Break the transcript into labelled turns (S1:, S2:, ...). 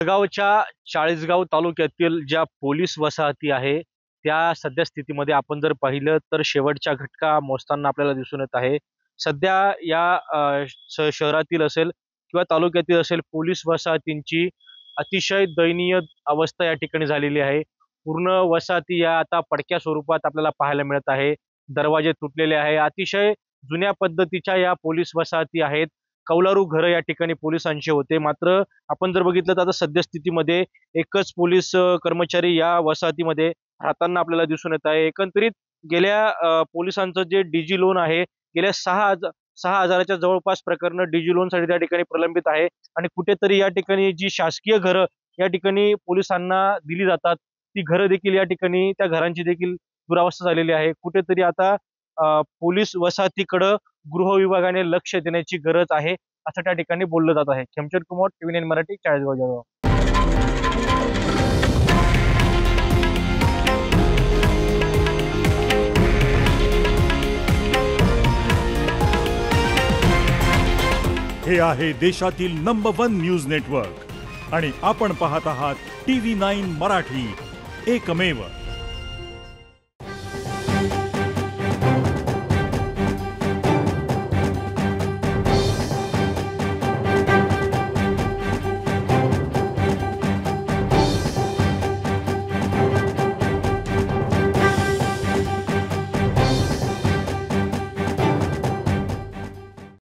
S1: जळगावच्या चाळीसगाव तालुक्यातील ज्या पोलीस वसाहती आहे, त्या सध्या स्थितीमध्ये आपण जर पाहिलं तर शेवटच्या घटका मोजताना आपल्याला दिसून येत आहे. सध्या या शहरातील असेल किंवा तालुक्यातील असेल पोलीस वसाहतींची अतिशय दयनीय अवस्था या ठिकाणी झालेली आहे. पूर्ण वसाहती या आता पडक्या स्वरूपात आपल्याला पाहायला मिळत आहे. दरवाजे तुटलेले आहे. अतिशय जुन्या पद्धतीच्या या पोलीस वसाहती आहेत. कौलारू घरं या ठिकाणी पोलिसांचे होते. मात्र आपण जर बघितलं तर आता सद्यस्थितीमध्ये एकच पोलीस कर्मचारी या वसाहतीमध्ये राहताना आपल्याला दिसून येत आहे. एकंदरीत गेल्या पोलिसांचं जे डीजी लोन आहे, गेल्या 6,000च्या जवळपास प्रकरणं डीजी लोनसाठी त्या ठिकाणी प्रलंबित आहे आणि कुठेतरी या ठिकाणी जी शासकीय घरं या ठिकाणी पोलिसांना दिली जातात, ती घरं देखील या ठिकाणी त्या घरांची देखील दुरावस्था झालेली आहे. कुठेतरी आता पोलीस वसाहतीकडं गृह विभागाने लक्ष देण्याची गरज आहे, असं त्या ठिकाणी बोललं जात आहे. खेमचंद कुमार, टीव्ही9 मराठी, चाळीसगाव जळगाव.
S2: हे आहे देशातील नंबर 1 न्यूज नेटवर्क आणि आपण पाहत आहात टीव्ही 9 मराठी, एकमेव.